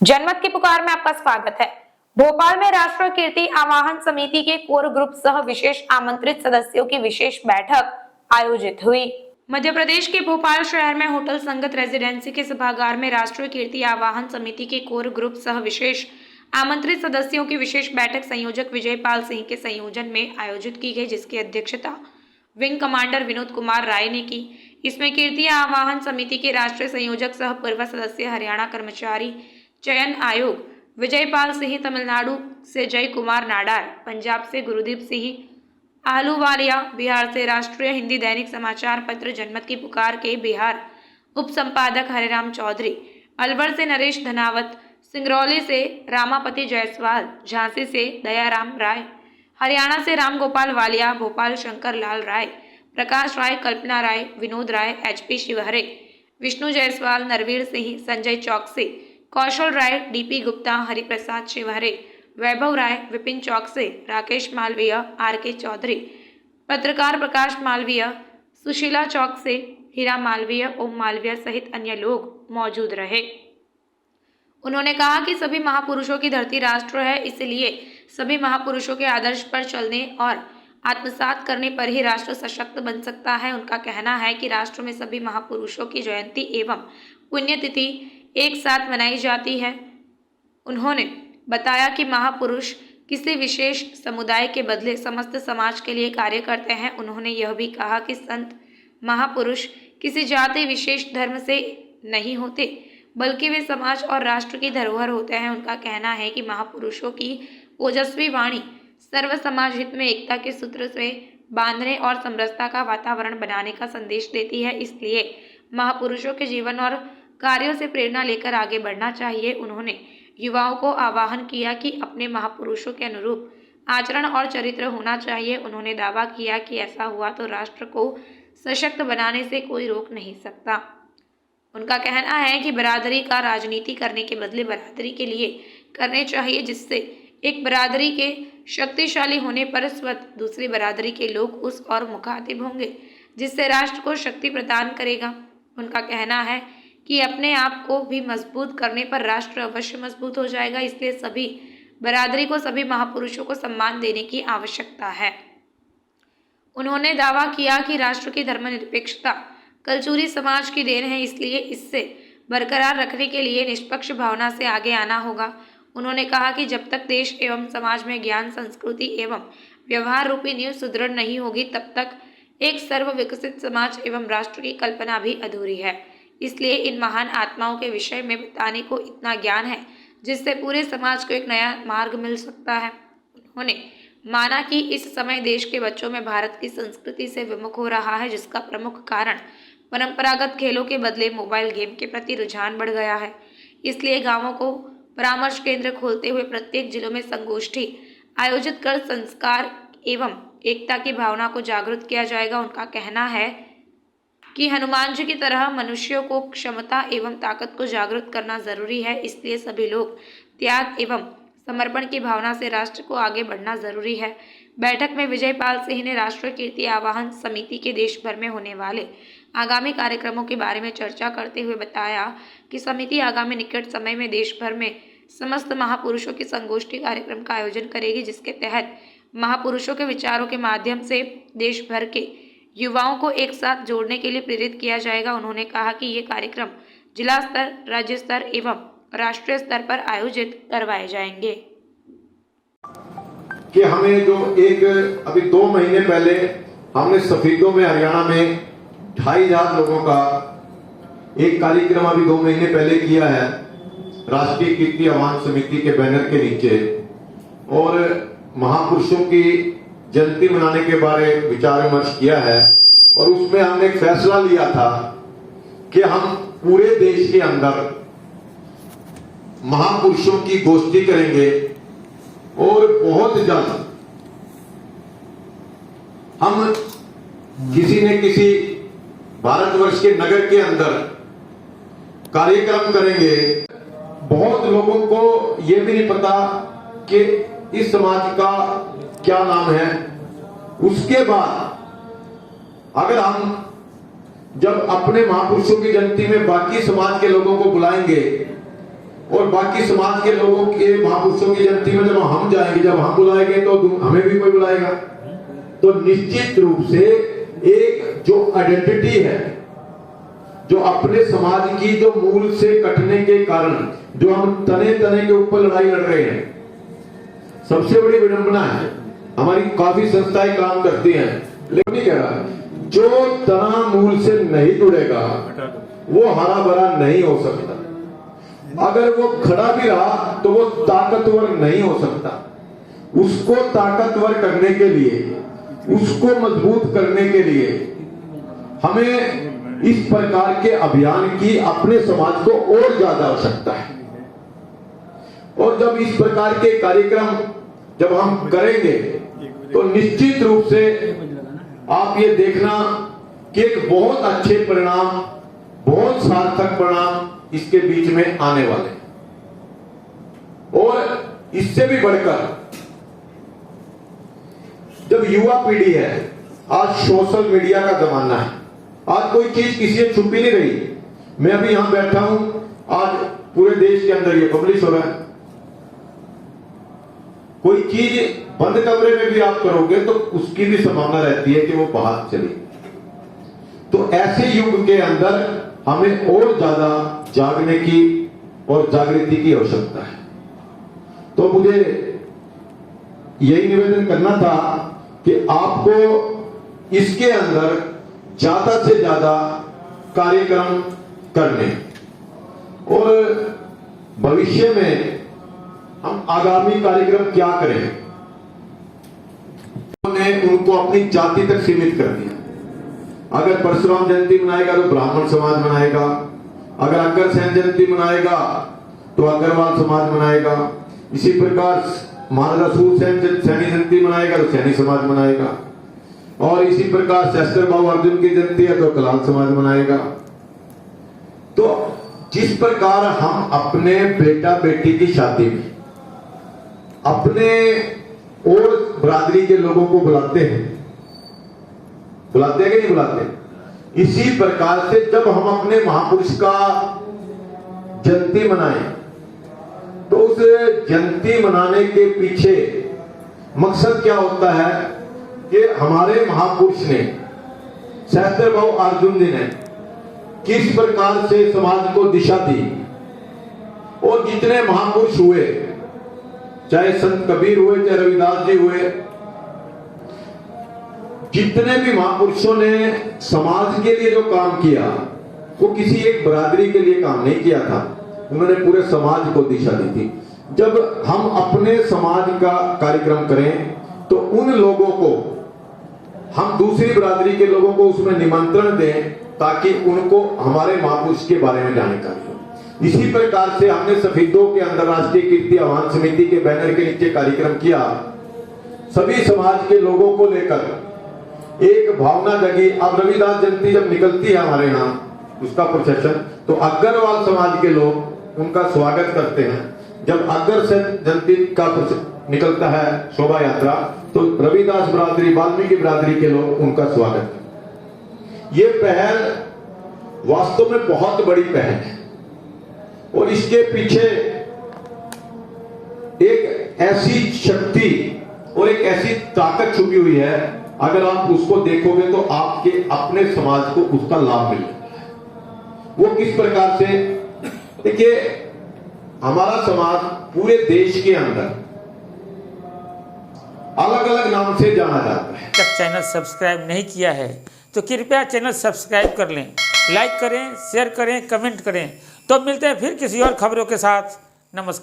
जनमत की पुकार में आपका स्वागत है। भोपाल में राष्ट्रीय कीर्ति आवाहन समिति के कोर ग्रुप सह विशेष आमंत्रित सदस्यों की विशेष बैठक आयोजित हुई। मध्य प्रदेश के भोपाल शहर में होटल संगत रेजिडेंसी के सभागार में राष्ट्रीय कीर्ति आवाहन समिति के कोर ग्रुप सह विशेष आमंत्रित सदस्यों की विशेष बैठक संयोजक विजयपाल सिंह के संयोजन में आयोजित की गई, जिसकी अध्यक्षता विंग कमांडर विनोद कुमार राय ने की। इसमें कीर्ति आवाहन समिति के राष्ट्रीय संयोजक सह पूर्व सदस्य हरियाणा कर्मचारी चयन आयोग विजयपाल सिंह, तमिलनाडु से जय कुमार नाडार, पंजाब से गुरुदीप सिंह आहलूवालिया, बिहार से राष्ट्रीय हिंदी दैनिक समाचार पत्र जनमत की पुकार के बिहार उप संपादक हरिराम चौधरी, अलवर से नरेश धनावत, सिंगरौली से रामापति जायसवाल, झांसी से दयाराम राय, हरियाणा से राम गोपाल वालिया, भोपाल शंकर लाल राय, प्रकाश राय, कल्पना राय, विनोद राय, HP शिवहरे, विष्णु जायसवाल, नरवीर सिंह, संजय चौकसी, कौशल राय, DP गुप्ता, हरिप्रसाद शिवहरे, वैभव राय, विपिन चौकसे, राकेश मालवीय, RK चौधरी, पत्रकार प्रकाश मालवीय, सुशीला चौकसे, हीरा मालवीय, ओम मालवीय सहित अन्य लोग मौजूद रहे। उन्होंने कहा कि सभी महापुरुषों की धरती राष्ट्र है, इसलिए सभी महापुरुषों के आदर्श पर चलने और आत्मसात करने पर ही राष्ट्र सशक्त बन सकता है। उनका कहना है कि राष्ट्र में सभी महापुरुषों की जयंती एवं पुण्यतिथि एक साथ मनाई जाती है। उन्होंने बताया कि महापुरुष किसी विशेष समुदाय के बदले समस्त समाज के लिए कार्य करते हैं। उन्होंने यह भी कहा कि संत महापुरुष किसी जाति विशेष धर्म से नहीं होते, बल्कि वे समाज और राष्ट्र की धरोहर होते हैं। उनका कहना है कि महापुरुषों की ओजस्वी वाणी सर्व समाज हित में एकता के सूत्र से बांधने और समरसता का वातावरण बनाने का संदेश देती है, इसलिए महापुरुषों के जीवन और कार्यों से प्रेरणा लेकर आगे बढ़ना चाहिए। उन्होंने युवाओं को आह्वान किया कि अपने महापुरुषों के अनुरूप आचरण और चरित्र होना चाहिए। उन्होंने दावा किया कि ऐसा हुआ तो राष्ट्र को सशक्त बनाने से कोई रोक नहीं सकता। उनका कहना है कि बरादरी का राजनीति करने के बदले बरादरी के लिए करने चाहिए, जिससे एक बरादरी के शक्तिशाली होने पर स्वतः दूसरी बरादरी के लोग उस और मुखातिब होंगे, जिससे राष्ट्र को शक्ति प्रदान करेगा। उनका कहना है कि अपने आप को भी मजबूत करने पर राष्ट्र अवश्य मजबूत हो जाएगा, इसलिए सभी बरादरी को सभी महापुरुषों को सम्मान देने की आवश्यकता है। उन्होंने दावा किया कि राष्ट्र की धर्मनिरपेक्षता कलचुरी समाज की देन है, इसलिए इससे बरकरार रखने के लिए निष्पक्ष भावना से आगे आना होगा। उन्होंने कहा कि जब तक देश एवं समाज में ज्ञान, संस्कृति एवं व्यवहार रूपी नींव सुदृढ़ नहीं होगी, तब तक एक सर्व विकसित समाज एवं राष्ट्र की कल्पना भी अधूरी है। इसलिए इन महान आत्माओं के विषय में बताने को इतना ज्ञान है, जिससे पूरे समाज को एक नया मार्ग मिल सकता है। उन्होंने माना कि इस समय देश के बच्चों में भारत की संस्कृति से विमुख हो रहा है, जिसका प्रमुख कारण परंपरागत खेलों के बदले मोबाइल गेम के प्रति रुझान बढ़ गया है। इसलिए गांवों को परामर्श केंद्र खोलते हुए प्रत्येक जिलों में संगोष्ठी आयोजित कर संस्कार एवं एकता की भावना को जागृत किया जाएगा। उनका कहना है कि हनुमान जी की तरह मनुष्यों को क्षमता एवं ताकत को जागृत करना जरूरी है, इसलिए सभी लोग त्याग एवं समर्पण की भावना से राष्ट्र को आगे बढ़ना जरूरी है। बैठक में विजयपाल सिंह ने राष्ट्रीय कीर्ति आवाहन समिति के देश भर में होने वाले आगामी कार्यक्रमों के बारे में चर्चा करते हुए बताया कि समिति आगामी निकट समय में देश भर में समस्त महापुरुषों की संगोष्ठी कार्यक्रम का आयोजन करेगी, जिसके तहत महापुरुषों के विचारों के माध्यम से देश भर के युवाओं को एक साथ जोड़ने के लिए प्रेरित किया जाएगा। उन्होंने कहा कि ये कार्यक्रम जिला स्तर, राज्य स्तर एवं राष्ट्रीय स्तर पर आयोजित करवाए जाएंगे। कि हमें जो अभी 2 महीने पहले हमने सफीदों में हरियाणा में 2500 लोगों का एक कार्यक्रम अभी 2 महीने पहले किया है राष्ट्रीय कीर्ति आवाहन समिति के बैनर के नीचे, और महापुरुषों की जयंती मनाने के बारे विचार विमर्श किया है। और उसमें हमने एक फैसला लिया था कि हम पूरे देश के अंदर महापुरुषों की गोष्ठी करेंगे और बहुत जल्द हम किसी न किसी भारतवर्ष के नगर के अंदर कार्यक्रम करेंगे। बहुत लोगों को यह भी नहीं पता कि इस समाज का क्या नाम है। उसके बाद अगर हम जब अपने महापुरुषों की जयंती में बाकी समाज के लोगों को बुलाएंगे और बाकी समाज के लोगों के महापुरुषों की जयंती में जब हम जाएंगे, जब हम बुलाएंगे तो हमें भी कोई बुलाएगा। तो निश्चित रूप से एक जो आइडेंटिटी है, जो अपने समाज की जो मूल से कटने के कारण जो हम तने तने के ऊपर लड़ाई लड़ रहे हैं, सबसे बड़ी विडंबना है। हमारी काफी संस्थाएं काम करती हैं, लेकिन नहीं कह रहा, जो तना मूल से नहीं जुड़ेगा वो हरा भरा नहीं हो सकता। अगर वो खड़ा भी रहा तो वो ताकतवर नहीं हो सकता। उसको ताकतवर करने के लिए, उसको मजबूत करने के लिए हमें इस प्रकार के अभियान की अपने समाज को और ज्यादा आवश्यकता है। और जब इस प्रकार के कार्यक्रम जब हम करेंगे तो निश्चित रूप से आप ये देखना कि एक बहुत अच्छे परिणाम, बहुत सार्थक परिणाम इसके बीच में आने वाले। और इससे भी बढ़कर जब युवा पीढ़ी है, आज सोशल मीडिया का जमाना है, आज कोई चीज किसी से छुपी नहीं रही। मैं अभी यहां बैठा हूं, आज पूरे देश के अंदर ये पब्लिश हो रहा है। कोई चीज बंद कमरे में भी आप करोगे तो उसकी भी संभावना रहती है कि वो बाहर चली। तो ऐसे युग के अंदर हमें और ज्यादा जागने की और जागृति की आवश्यकता है। तो मुझे यही निवेदन करना था कि आपको इसके अंदर ज्यादा से ज्यादा कार्यक्रम करने और भविष्य में हम आगामी कार्यक्रम क्या करें, उन्होंने उनको अपनी जाति तक सीमित कर दिया। अगर परशुराम जयंती मनाएगा तो ब्राह्मण समाज मनाएगा, अगर अग्रसेन जयंती मनाएगा तो अग्रवाल समाज मनाएगा, इसी प्रकार महाराजा सूरसेन सैनी जयंती मनाएगा तो सैनी समाज मनाएगा, और इसी प्रकार शस्त्र भाऊ अर्जुन की जयंती है तो कलाल समाज मनाएगा। तो जिस प्रकार हम अपने बेटा बेटी की शादी में अपने और बरादरी के लोगों को बुलाते हैं कि नहीं बुलाते, इसी प्रकार से जब हम अपने महापुरुष का जयंती मनाएं तो उस जयंती मनाने के पीछे मकसद क्या होता है कि हमारे महापुरुष ने, सहस्त्र भाऊ अर्जुन जी ने किस प्रकार से समाज को दिशा दी। और जितने महापुरुष हुए, चाहे संत कबीर हुए, चाहे रविदास जी हुए, जितने भी महापुरुषों ने समाज के लिए जो काम किया वो किसी एक बरादरी के लिए काम नहीं किया था, उन्होंने पूरे समाज को दिशा दी थी। जब हम अपने समाज का कार्यक्रम करें तो उन लोगों को, हम दूसरी बरादरी के लोगों को उसमें निमंत्रण दें ताकि उनको हमारे महापुरुष के बारे में जानकारी हो। इसी प्रकार से हमने सफीदों के अंतरराष्ट्रीय कीर्ति आह्वान समिति के बैनर के नीचे कार्यक्रम किया। सभी समाज के लोगों को लेकर एक भावना जगी। अब रविदास जयंती जब निकलती है हमारे यहाँ उसका प्रोसेशन, तो अग्रवाल समाज के लोग उनका स्वागत करते हैं। जब अग्रसेन जयंती का निकलता है शोभा यात्रा, तो रविदास बरादरी, वाल्मीकि बरादरी के लोग उनका स्वागत करते। ये पहल वास्तव में बहुत बड़ी पहल है और इसके पीछे एक ऐसी शक्ति और एक ऐसी ताकत छुपी हुई है, अगर आप उसको देखोगे तो आपके अपने समाज को उसका लाभ मिलेगा। वो किस प्रकार से, देखिए हमारा समाज पूरे देश के अंदर अलग अलग नाम से जाना जाता है। तक चैनल सब्सक्राइब नहीं किया है तो कृपया चैनल सब्सक्राइब कर लें, लाइक करें, शेयर करें, कमेंट करें। तो मिलते हैं फिर किसी और खबरों के साथ। नमस्कार।